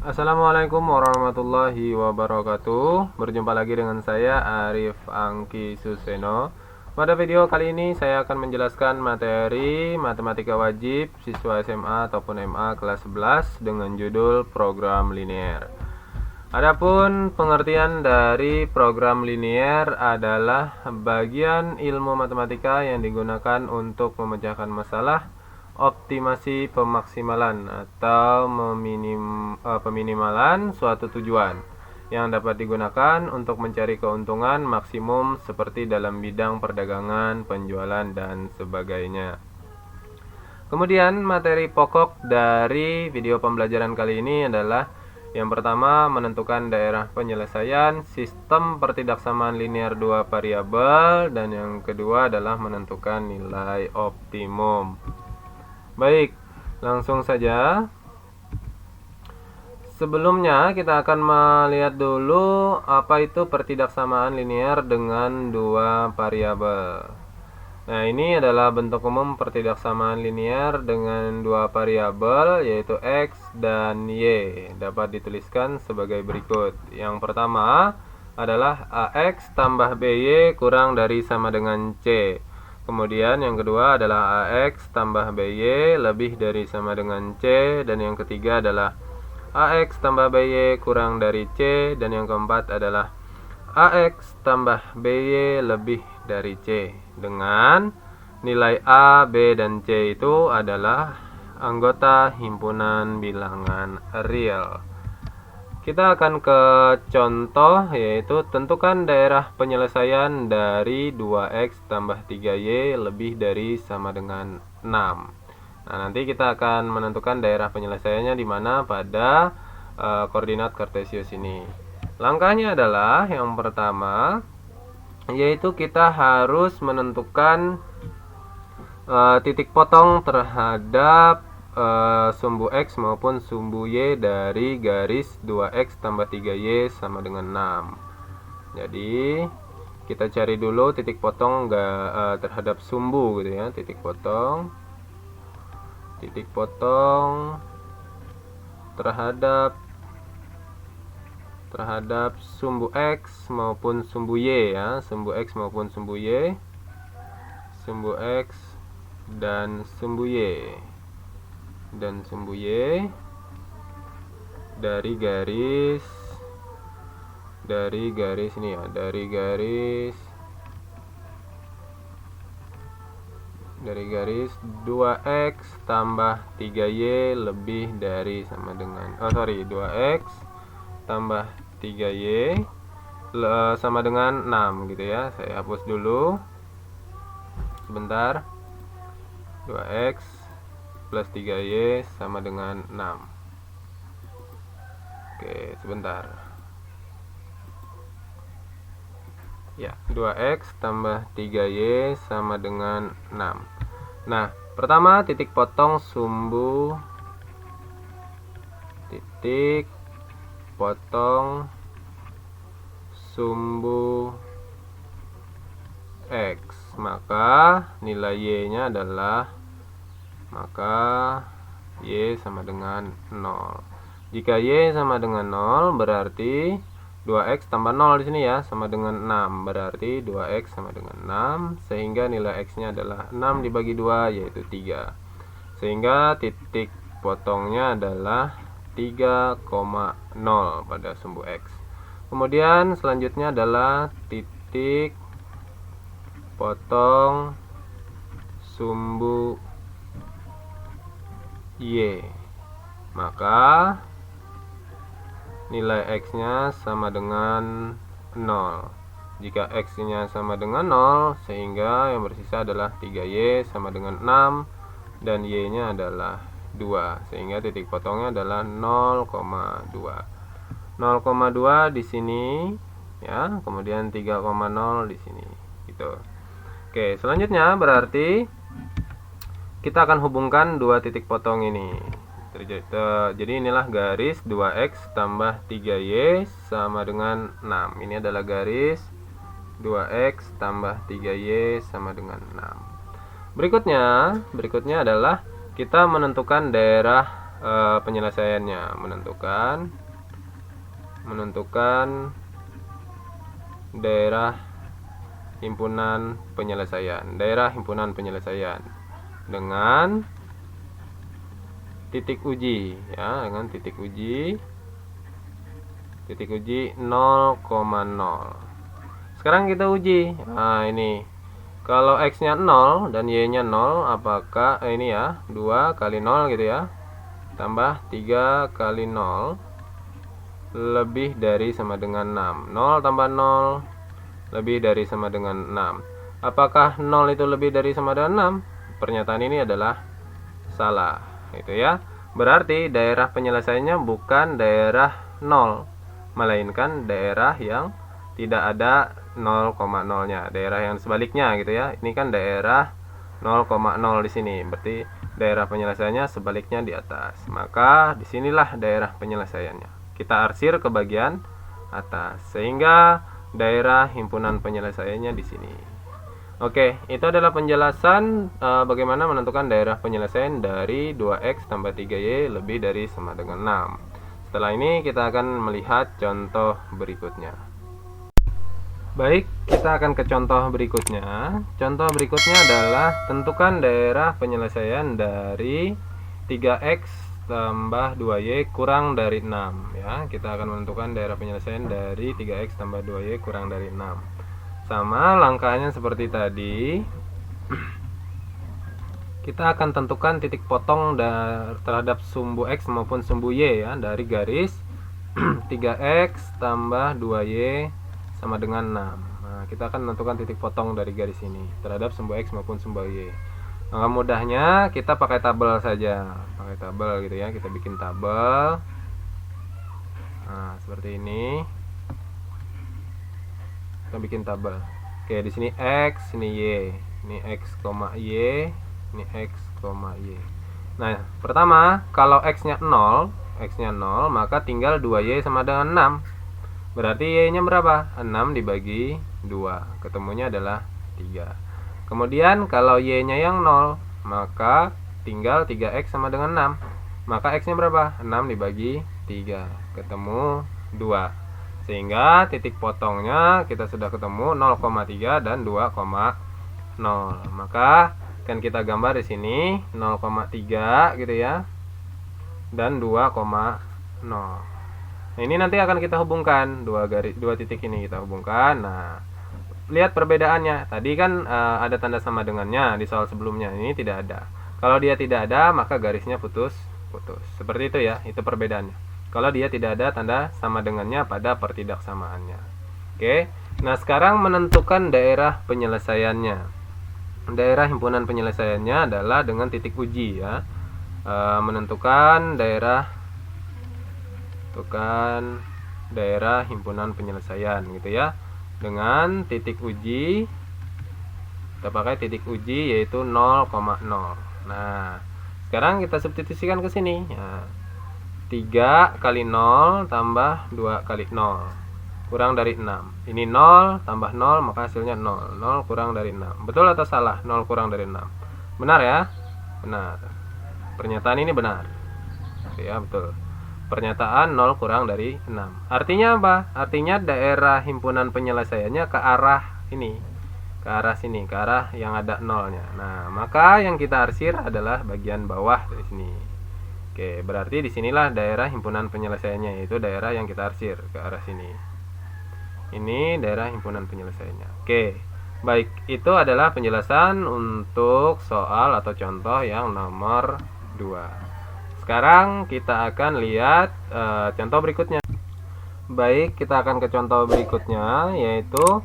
Assalamualaikum warahmatullahi wabarakatuh. Berjumpa lagi dengan saya Arif Angki Suseno. Pada video kali ini saya akan menjelaskan materi matematika wajib siswa SMA ataupun MA kelas 11 dengan judul program linier. Adapun pengertian dari program linier adalah bagian ilmu matematika yang digunakan untuk memecahkan masalah, optimasi pemaksimalan atau peminimalan suatu tujuan yang dapat digunakan untuk mencari keuntungan maksimum seperti dalam bidang perdagangan, penjualan, dan sebagainya. Kemudian materi pokok dari video pembelajaran kali ini adalah yang pertama, menentukan daerah penyelesaian sistem pertidaksamaan linier dua variabel, dan yang kedua adalah menentukan nilai optimum. Baik, langsung saja. Sebelumnya kita akan melihat dulu apa itu pertidaksamaan linier dengan dua variabel. Nah, ini adalah bentuk umum pertidaksamaan linier dengan dua variabel, yaitu X dan Y. Dapat dituliskan sebagai berikut. Yang pertama adalah AX tambah BY kurang dari sama dengan C. Kemudian yang kedua adalah AX tambah BY lebih dari sama dengan C. Dan yang ketiga adalah AX tambah BY kurang dari C. Dan yang keempat adalah AX tambah BY lebih dari C, dengan nilai A, B, dan C itu adalah anggota himpunan bilangan real. Kita akan ke contoh, yaitu tentukan daerah penyelesaian dari 2X tambah 3Y lebih dari sama dengan 6. Nah, nanti kita akan menentukan daerah penyelesaiannya di mana pada koordinat kartesius ini. Langkahnya adalah yang pertama, yaitu kita harus menentukan titik potong terhadap sumbu X maupun sumbu Y dari garis 2X tambah 3Y sama dengan 6. Jadi kita cari dulu titik potong terhadap sumbu gitu ya. Titik potong terhadap sumbu X maupun sumbu Y ya. Sumbu X maupun sumbu Y, sumbu X dan sumbu Y, dari garis ini ya, dari garis 2X tambah 3Y lebih dari sama dengan 2X tambah 3Y sama dengan 6 gitu ya. Saya hapus dulu sebentar. 2X plus 3Y sama dengan 6. Oke, sebentar. Ya, 2X tambah 3Y sama dengan 6. Nah, pertama titik potong sumbu X, maka nilai Y-nya adalah Y sama dengan 0. Jika Y sama dengan 0 berarti 2X tambah 0 di sini ya, sama dengan 6. Berarti 2X sama dengan 6, sehingga nilai X-nya adalah 6 dibagi 2, yaitu 3. Sehingga titik potongnya adalah 3,0 pada sumbu X. Kemudian selanjutnya adalah titik potong sumbu Y, maka nilai X-nya sama dengan 0. Jika X-nya sama dengan 0, sehingga yang bersisa adalah 3Y sama dengan 6, dan Y-nya adalah 2, sehingga titik potongnya adalah 0,2. 0,2 di sini ya, kemudian 3,0 di sini gitu. Oke, selanjutnya berarti kita akan hubungkan dua titik potong ini. Jadi inilah garis 2X tambah 3Y sama dengan 6. Ini adalah garis 2X tambah 3Y sama dengan 6. Berikutnya adalah kita menentukan daerah penyelesaiannya, menentukan daerah himpunan penyelesaian dengan titik uji ya, dengan titik uji 0,0. Sekarang kita uji. Nah, ini kalau x-nya 0 dan y-nya 0, apakah ini ya, 2 kali 0 gitu ya, tambah 3 kali 0 lebih dari sama dengan 6. 0 tambah 0 lebih dari sama dengan 6. Apakah 0 itu lebih dari sama dengan 6? Pernyataan ini adalah salah, gitu ya. Berarti daerah penyelesaiannya bukan daerah 0, melainkan daerah yang tidak ada 0,0-nya, daerah yang sebaliknya gitu ya. Ini kan daerah 0,0 di sini, berarti daerah penyelesaiannya sebaliknya di atas. Maka disinilah daerah penyelesaiannya. Kita arsir ke bagian atas, sehingga daerah himpunan penyelesaiannya di sini. Oke, itu adalah penjelasan bagaimana menentukan daerah penyelesaian dari 2x tambah 3y lebih dari sama dengan 6. Setelah ini kita akan melihat contoh berikutnya. Baik, kita akan ke contoh berikutnya. Contoh berikutnya adalah tentukan daerah penyelesaian dari 3x tambah 2y kurang dari 6 ya. Kita akan menentukan daerah penyelesaian dari 3x tambah 2y kurang dari 6. Sama langkahnya seperti tadi. Kita akan tentukan titik potong terhadap sumbu x maupun sumbu y ya, dari garis 3x tambah 2y sama dengan 6. Nah, kita akan menentukan titik potong dari garis ini terhadap sumbu x maupun sumbu y. Maka mudahnya kita pakai tabel saja, pakai tabel gitu ya. Kita bikin tabel. Nah, seperti ini. Kita bikin tabel. Oke, di sini x, ini y. Ini x, y, ini x, y. Nah, pertama, kalau x-nya 0, maka tinggal 2y sama dengan 6. Berarti y-nya berapa? 6 dibagi 2. Ketemunya adalah 3. Kemudian kalau y-nya yang 0, maka tinggal 3x sama dengan 6. Maka x-nya berapa? 6 dibagi 3. Ketemu 2. Sehingga titik potongnya kita sudah ketemu 0,3 dan 2,0. Maka kan kita gambar di sini 0,3 gitu ya. Dan 2,0. Nah, ini nanti akan kita hubungkan dua titik ini kita hubungkan. Nah, lihat perbedaannya. Tadi kan ada tanda sama dengannya di soal sebelumnya. Ini tidak ada. Kalau dia tidak ada, maka garisnya putus. Seperti itu ya, itu perbedaannya. Kalau dia tidak ada tanda sama dengannya pada pertidaksamaannya. Oke. Nah, sekarang menentukan daerah penyelesaiannya. Daerah himpunan penyelesaiannya adalah dengan titik uji ya. Menentukan daerah himpunan penyelesaian gitu ya, dengan titik uji. Kita pakai titik uji yaitu 0,0. Nah, sekarang kita substitusikan ke sini ya. 3 kali 0 tambah 2 kali 0 kurang dari 6. Ini 0 tambah 0, maka hasilnya 0. 0 kurang dari 6. Betul atau salah? 0 kurang dari 6. Benar ya? Benar. Pernyataan ini benar. Ya, betul. Pernyataan 0 kurang dari 6. Artinya apa? Artinya daerah himpunan penyelesaiannya ke arah ini. Ke arah sini, ke arah yang ada 0-nya. Nah, maka yang kita arsir adalah bagian bawah dari sini. Oke, berarti disinilah daerah himpunan penyelesaiannya, yaitu daerah yang kita arsir ke arah sini. Ini daerah himpunan penyelesaiannya. Oke, baik, itu adalah penjelasan untuk soal atau contoh yang nomor 2. Sekarang kita akan lihat contoh berikutnya. Baik, kita akan ke contoh berikutnya, yaitu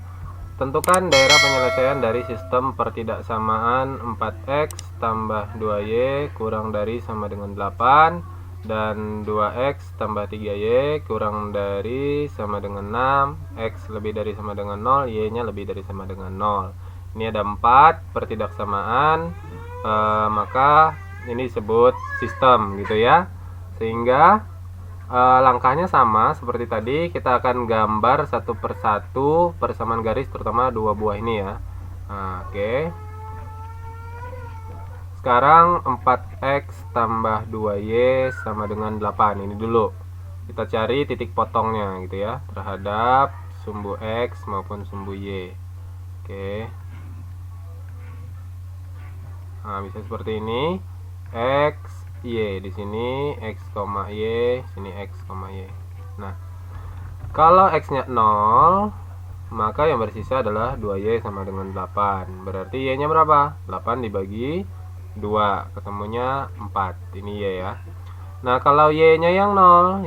tentukan daerah penyelesaian dari sistem pertidaksamaan 4x tambah 2y kurang dari sama dengan 8 dan 2x tambah 3y kurang dari sama dengan 6, x lebih dari sama dengan 0, y-nya lebih dari sama dengan 0. Ini ada 4 pertidaksamaan, maka ini disebut sistem gitu ya. Sehingga langkahnya sama seperti tadi, kita akan gambar satu persatu persamaan garis, terutama dua buah ini ya. Nah, oke. Sekarang 4x tambah 2y sama dengan 8. Ini dulu kita cari titik potongnya gitu ya, terhadap sumbu x maupun sumbu y. Oke. Nah, bisa seperti ini. X, y di sini, x, y, sini x, y. Nah, kalau x-nya 0, maka yang bersisa adalah 2y sama dengan 8. Berarti y-nya berapa? 8 dibagi 2, ketemunya 4. Ini y ya. Nah, kalau y-nya yang 0,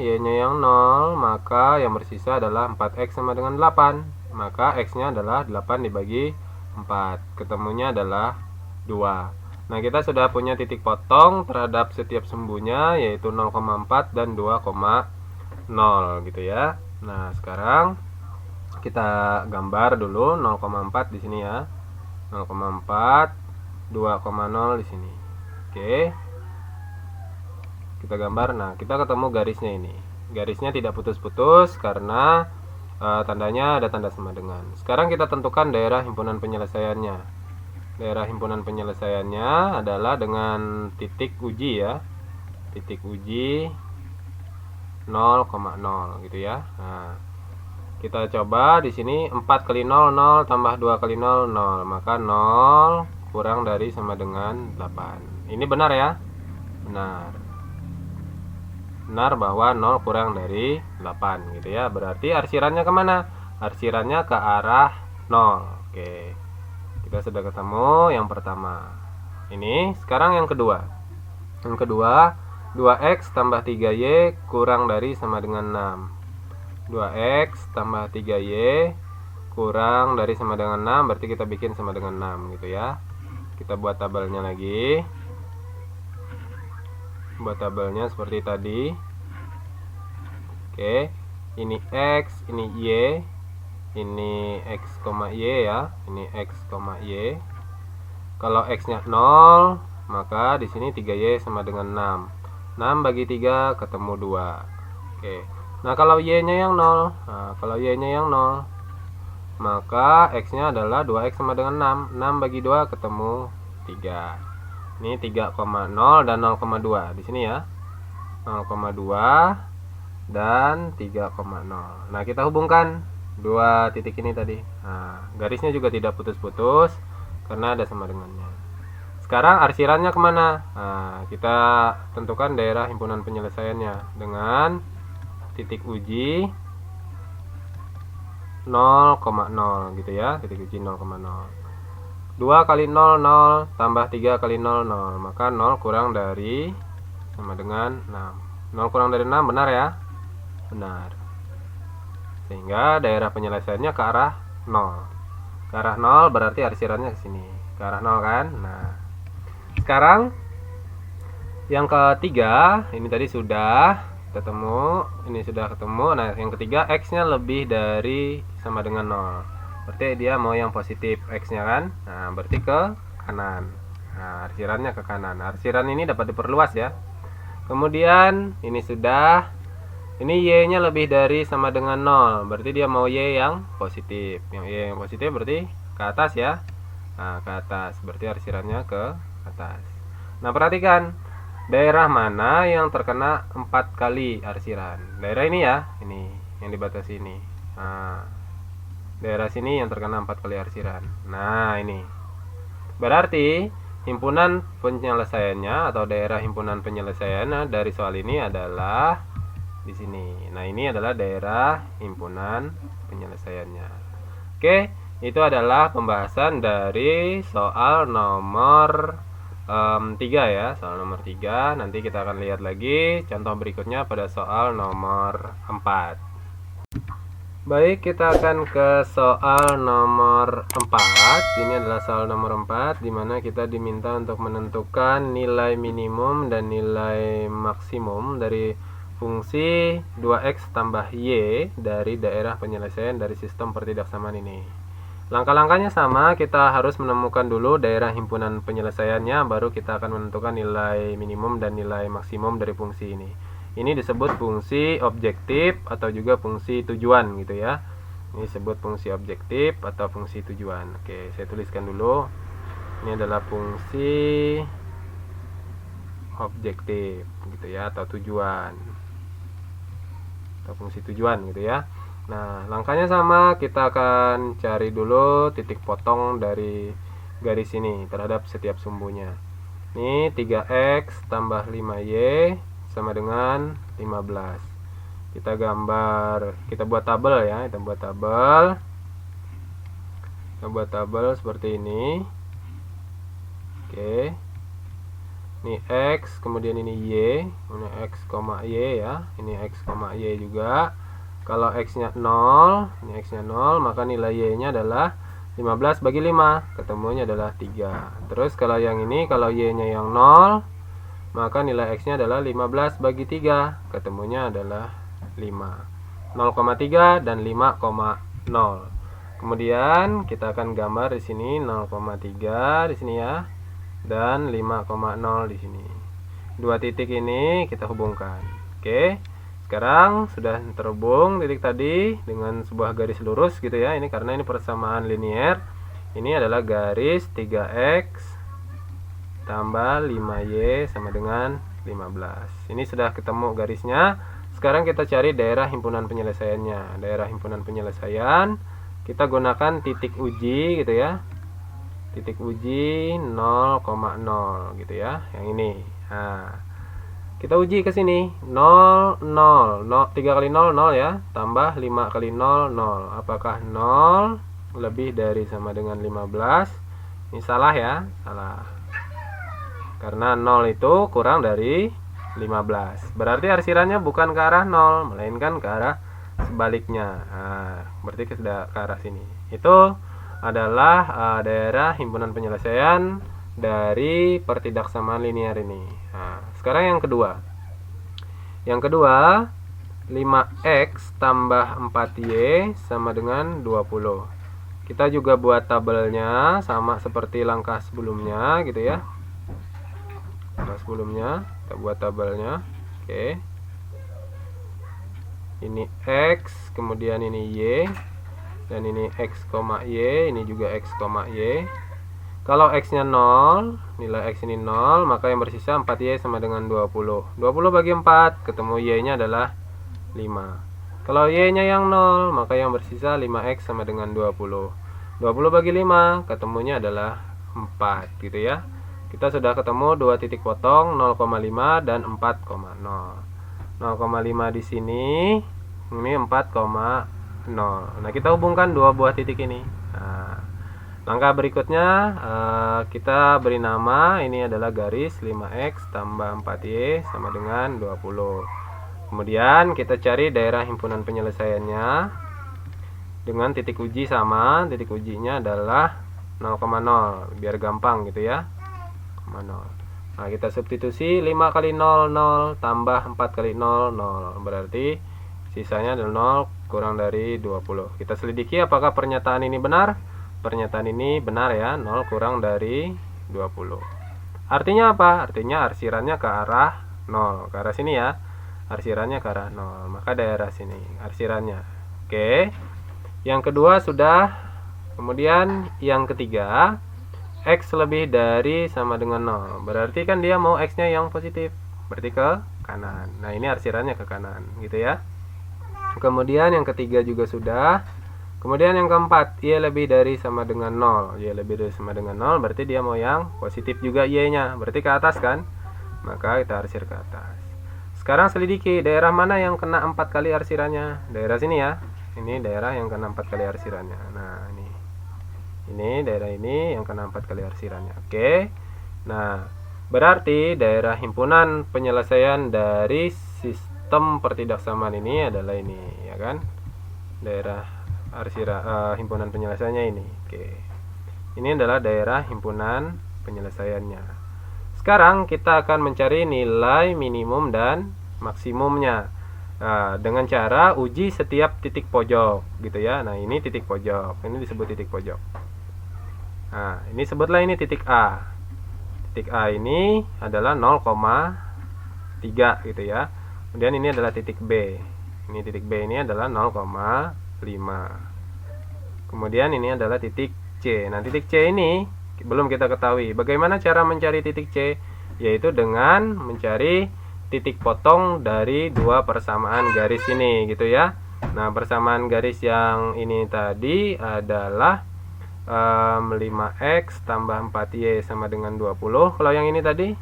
maka yang bersisa adalah 4x sama dengan 8. Maka x-nya adalah 8 dibagi 4. Ketemunya adalah 2. Nah, kita sudah punya titik potong terhadap setiap sumbunya, yaitu 0,4 dan 2,0 gitu ya. Nah, sekarang kita gambar dulu 0,4 di sini ya. 0,4 2,0 di sini. Oke. Kita gambar. Nah, kita ketemu garisnya ini. Garisnya tidak putus-putus karena tandanya ada tanda sama dengan. Sekarang kita tentukan daerah himpunan penyelesaiannya. Daerah himpunan penyelesaiannya adalah dengan titik uji ya. Titik uji 0,0 gitu ya. Nah, kita coba di sini 4 kali 0 0 tambah 2 kali 0 0, maka 0 kurang dari sama dengan 8. Ini benar ya? Benar. Benar bahwa 0 kurang dari 8 gitu ya. Berarti arsirannya kemana? Arsirannya ke arah 0. Oke. Kita sudah ketemu yang pertama. Ini sekarang yang kedua. Yang kedua, 2x tambah 3y kurang dari sama dengan 6. 2x tambah 3y kurang dari sama dengan 6, berarti kita bikin sama dengan 6 gitu ya. Kita buat tabelnya lagi. Buat tabelnya seperti tadi. Oke. Ini x, ini y. Ini x, y ya. Ini x, y. Kalau x-nya 0, maka di sini 3y sama dengan 6. 6 bagi 3 ketemu 2. Oke. Nah, kalau y-nya yang 0. Nah, kalau y-nya yang 0, maka x-nya adalah 2x sama dengan 6. 6 bagi 2 ketemu 3. Ini 3,0 dan 0,2 di sini ya. 0,2 dan 3,0. Nah, kita hubungkan dua titik ini tadi. Nah, garisnya juga tidak putus-putus karena ada sama dengannya. Sekarang arsirannya kemana? Nah, kita tentukan daerah himpunan penyelesaiannya dengan titik uji 0,0 gitu ya. Titik uji 0,0. 2 kali 0 0 tambah 3 kali 0 0, maka 0 kurang dari sama dengan 6. 0 kurang dari 6 benar ya? Benar. Sehingga daerah penyelesaiannya ke arah 0. Ke arah 0 berarti arsirannya ke sini. Ke arah 0 kan? Nah, sekarang yang ketiga, ini tadi sudah ketemu, ini sudah ketemu. Nah, yang ketiga x-nya lebih dari sama dengan 0. Berarti dia mau yang positif x-nya kan? Nah, berarti ke kanan. Nah, arsirannya ke kanan. Arsiran ini dapat diperluas ya. Kemudian ini sudah. Ini y-nya lebih dari sama dengan 0. Berarti dia mau y yang positif. Yang y yang positif berarti ke atas ya. Nah, ke atas. Berarti arsirannya ke atas. Nah, perhatikan. Daerah mana yang terkena 4 kali arsiran? Daerah ini ya. Ini yang dibatasi ini. Nah, daerah sini yang terkena 4 kali arsiran. Nah, ini. Berarti himpunan penyelesaiannya atau daerah himpunan penyelesaiannya dari soal ini adalah di sini. Nah, ini adalah daerah himpunan penyelesaiannya. Oke, itu adalah pembahasan dari soal nomor 3 ya. Soal nomor 3. Nanti kita akan lihat lagi contoh berikutnya pada soal nomor 4. Baik, kita akan ke soal nomor 4. Ini adalah soal nomor 4 di mana kita diminta untuk menentukan nilai minimum dan nilai maksimum dari fungsi 2x tambah y dari daerah penyelesaian dari sistem pertidaksamaan ini. Langkah-langkahnya sama, kita harus menemukan dulu daerah himpunan penyelesaiannya, baru kita akan menentukan nilai minimum dan nilai maksimum dari fungsi ini. Ini disebut fungsi objektif atau juga fungsi tujuan gitu ya. Ini disebut fungsi objektif atau fungsi tujuan. Oke, saya tuliskan dulu. Ini adalah fungsi objektif gitu ya, atau tujuan atau fungsi tujuan gitu ya. Nah, langkahnya sama, kita akan cari dulu titik potong dari garis ini terhadap setiap sumbunya. Ini 3x tambah 5y sama dengan 15. Kita gambar, kita buat tabel ya, kita buat tabel seperti ini. Oke. Ini x, kemudian ini y, ini x, y ya, ini x, y juga. Kalau x-nya 0, ini x-nya 0, maka nilai y-nya adalah 15 bagi 5, ketemunya adalah 3. Terus kalau yang ini, kalau y-nya yang 0, maka nilai x-nya adalah 15 bagi 3, ketemunya adalah 5. 0,3 dan 5,0. Kemudian kita akan gambar di sini 0,3 di sini ya, dan 5,0 di sini. Dua titik ini kita hubungkan. Oke. Sekarang sudah terhubung titik tadi dengan sebuah garis lurus gitu ya. Ini karena ini persamaan linear. Ini adalah garis 3x tambah 5y sama dengan 15. Ini sudah ketemu garisnya. Sekarang kita cari daerah himpunan penyelesaiannya. Daerah himpunan penyelesaian kita gunakan titik uji gitu ya. Titik uji 0,0 gitu ya. Yang ini. Nah, kita uji ke sini 0, 0, 3 kali 0, 0 ya, tambah 5 kali 0, 0. Apakah 0 lebih dari sama dengan 15? Ini salah ya, salah. Karena 0 itu kurang dari 15. Berarti arsirannya bukan ke arah 0, melainkan ke arah sebaliknya. Nah, berarti sudah ke arah sini. Itu adalah daerah himpunan penyelesaian dari pertidaksamaan linear ini. Nah, sekarang yang kedua. Yang kedua, 5x tambah 4y sama dengan 20. Kita juga buat tabelnya sama seperti langkah sebelumnya gitu ya. Langkah sebelumnya kita buat tabelnya. Oke. Ini x, kemudian ini y, dan ini x, y, ini juga x, y. Kalau x-nya 0, nilai x ini 0, maka yang bersisa 4y sama dengan 20. 20 bagi 4, ketemu y-nya adalah 5. Kalau y-nya yang 0, maka yang bersisa 5x sama dengan 20. 20 bagi 5, ketemunya adalah 4 gitu ya. Kita sudah ketemu dua titik potong 0,5 dan 4,0. 0,5 di sini, ini 4,0. Nah, kita hubungkan dua buah titik ini. Nah, langkah berikutnya kita beri nama, ini adalah garis 5x tambah 4y sama dengan 20. Kemudian kita cari daerah himpunan penyelesaiannya dengan titik uji sama, titik ujinya adalah 0,0, biar gampang gitu ya. 0. Nah, kita substitusi 5 kali 0, 0 tambah 4 kali 0, 0. Berarti sisanya adalah 0 kurang dari 20. Kita selidiki apakah pernyataan ini benar. Pernyataan ini benar ya, 0 kurang dari 20. Artinya apa? Artinya arsirannya ke arah 0, ke arah sini ya. Arsirannya ke arah 0, maka daerah sini arsirannya. Oke. Yang kedua sudah. Kemudian yang ketiga, x lebih dari sama dengan 0. Berarti kan dia mau x-nya yang positif, berarti ke kanan. Nah, ini arsirannya ke kanan gitu ya. Kemudian yang ketiga juga sudah. Kemudian yang keempat, y lebih dari sama dengan 0. Y lebih dari sama dengan 0, berarti dia mau yang positif juga y-nya. Berarti ke atas kan? Maka kita arsir ke atas. Sekarang selidiki daerah mana yang kena 4 kali arsirannya. Daerah sini ya. Ini daerah yang kena 4 kali arsirannya. Nah, ini. Ini daerah ini yang kena 4 kali arsirannya. Oke. Nah, berarti daerah himpunan penyelesaian dari sistem pertidaksamaan ini adalah ini, ya kan? Daerah himpunan penyelesaiannya ini. Oke. Ini adalah daerah himpunan penyelesaiannya. Sekarang kita akan mencari nilai minimum dan maksimumnya. Nah, dengan cara uji setiap titik pojok gitu ya. Nah, ini titik pojok. Ini disebut titik pojok. Nah, ini sebutlah ini titik A. Titik A ini adalah 0,3 gitu ya. Kemudian ini adalah titik B. Ini titik B ini adalah 0,5. Kemudian ini adalah titik C. Nah, titik C ini belum kita ketahui. Bagaimana cara mencari titik C? yaitu dengan mencari titik potong dari dua persamaan garis ini gitu ya. Nah, persamaan garis yang ini tadi adalah 5x tambah 4y sama dengan 20. Kalau yang ini tadi,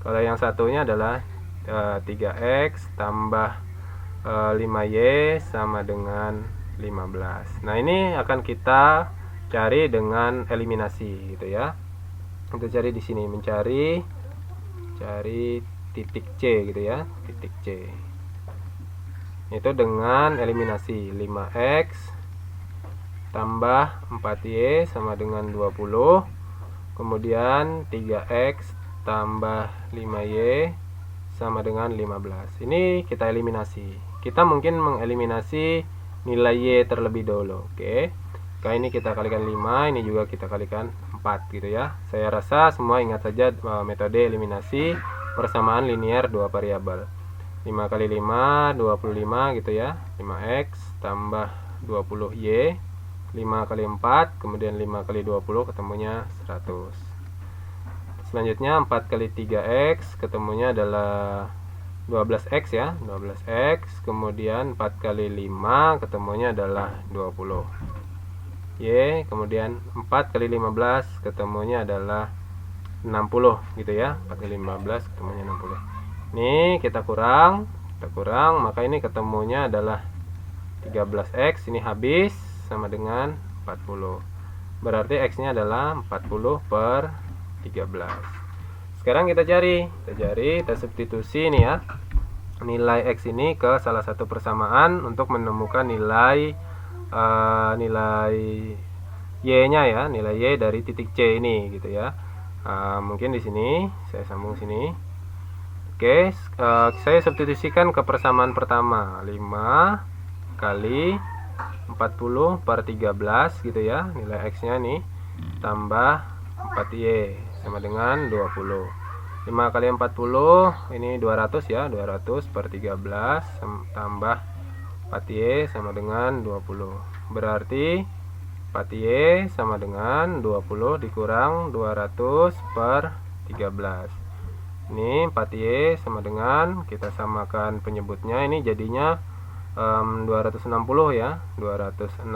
kalau yang satunya adalah 3x tambah 5y sama dengan 15. Nah, ini akan kita cari dengan eliminasi gitu ya. Kita cari di sini, cari titik C gitu ya, titik C. Itu dengan eliminasi 5x tambah 4y sama dengan 20, kemudian 3x tambah 5y sama dengan 15. Ini kita eliminasi. Kita mungkin mengeliminasi nilai y terlebih dahulu. Oke. Kali ini kita kalikan 5, ini juga kita kalikan 4 gitu ya. Saya rasa semua ingat saja metode eliminasi persamaan linear dua variabel. 5 kali 5 25 gitu ya. 5x tambah 20y, 5 kali 4, kemudian 5 kali 20 ketemunya 100. Selanjutnya 4 kali 3x ketemunya adalah 12x ya, 12x, kemudian 4 kali 5 ketemunya adalah 20 y, kemudian 4 kali 15 ketemunya adalah 60 gitu ya. 4 kali 15 ketemunya 60. Ini kita kurang, maka ini ketemunya adalah 13x, ini habis sama dengan 40. Berarti x-nya adalah 40 per 13. Sekarang kita kita substitusi ini ya. Nilai x ini ke salah satu persamaan untuk menemukan nilai y-nya ya, nilai y dari titik C ini gitu ya. Mungkin di sini saya sambung sini. Oke, saya substitusikan ke persamaan pertama, 5 kali 40 per 13 gitu ya, nilai x-nya nih, tambah 4y sama dengan 20. 5 kali 40 ini 200 ya, 200 per 13 tambah 4y sama dengan 20. Berarti 4y sama dengan 20 dikurang 200 per 13. Ini 4y sama dengan, kita samakan penyebutnya, ini jadinya 260 ya, 260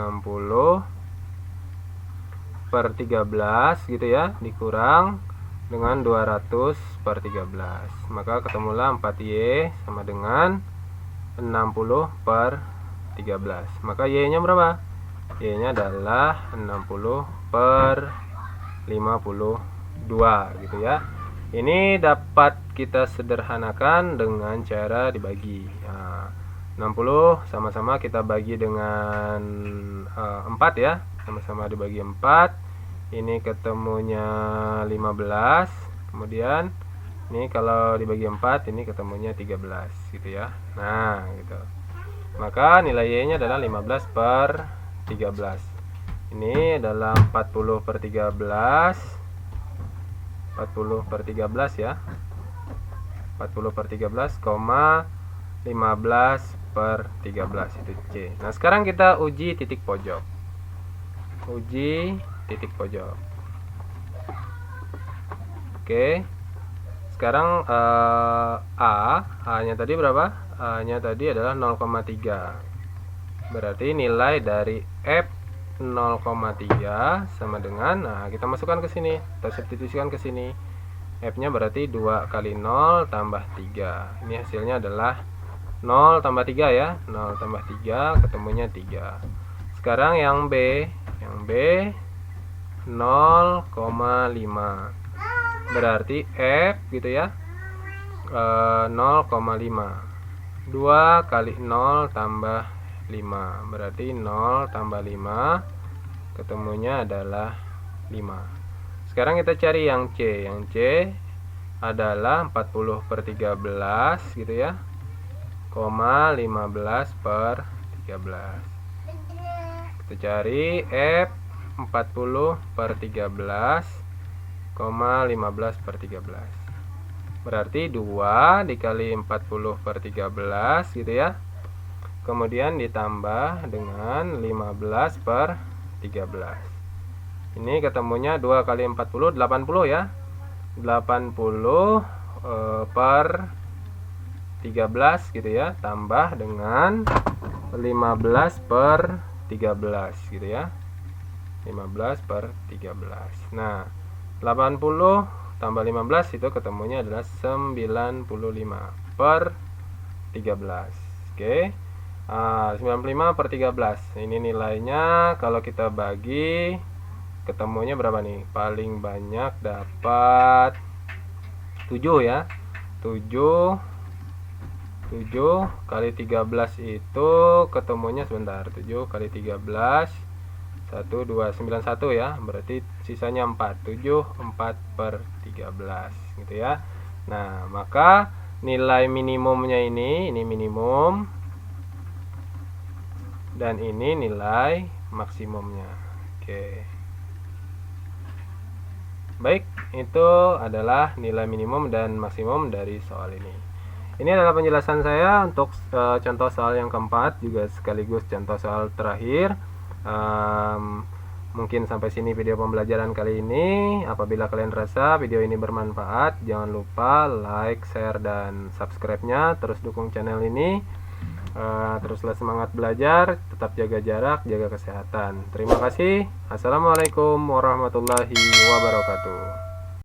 per 13 gitu ya, dikurang dengan 200 per 13, maka ketemulah 4y sama dengan 60 per 13. Maka y nya berapa? Y nya adalah 60 per 52 gitu ya. Ini dapat kita sederhanakan dengan cara dibagi. Nah, 60 sama-sama kita bagi dengan 4 ya, sama-sama dibagi 4, ini ketemunya 15, kemudian ini kalau dibagi 4 ini ketemunya 13 gitu ya. Nah gitu, maka nilai y nya adalah 15 per 13. Ini adalah 40 per 13, 40 per 13 ya, 40 per 13, 15 per 13 itu C. Nah, sekarang kita uji titik pojok. Uji titik pojok. Oke. Sekarang A-nya tadi berapa? A-nya tadi adalah 0,3. Berarti nilai dari F 0,3 sama dengan, nah kita masukkan ke sini, kita substitusikan ke sini. F-nya berarti 2 kali 0 tambah 3. Ini hasilnya adalah 0 tambah 3 ya, 0 tambah 3 ketemunya 3. Sekarang yang B 0,5. Berarti F gitu ya, 0,5. 2 kali 0 tambah 5, berarti 0 tambah 5 ketemunya adalah 5. Sekarang kita cari yang C. Yang C adalah 40 per 13 gitu ya, 15 per 13. Kita cari F 40 per 13, 15 per 13. Berarti 2 dikali 40 per 13 gitu ya, kemudian ditambah dengan 15 per 13. Ini ketemunya 2 kali 40, 80 ya, 80 per 13 gitu ya, tambah dengan 15 per 13 gitu ya. 15 per 13. Nah, 80 tambah 15 itu ketemunya adalah 95 per 13. Oke. 95 per 13. Ini nilainya kalau kita bagi ketemunya berapa nih? Paling banyak dapat 7 ya. 7 kali 13 itu ketemunya sebentar. 7 kali 13 1291 ya. Berarti sisanya 4. 4 per 13 gitu ya. Nah, maka nilai minimumnya ini minimum dan ini nilai maksimumnya. Oke. Baik, itu adalah nilai minimum dan maksimum dari soal ini. Ini adalah penjelasan saya untuk contoh soal yang keempat, juga sekaligus contoh soal terakhir. Mungkin sampai sini video pembelajaran kali ini. Apabila kalian rasa video ini bermanfaat, jangan lupa like, share, dan subscribe-nya. Terus dukung channel ini. Teruslah semangat belajar, tetap jaga jarak, jaga kesehatan. Terima kasih. Assalamualaikum warahmatullahi wabarakatuh.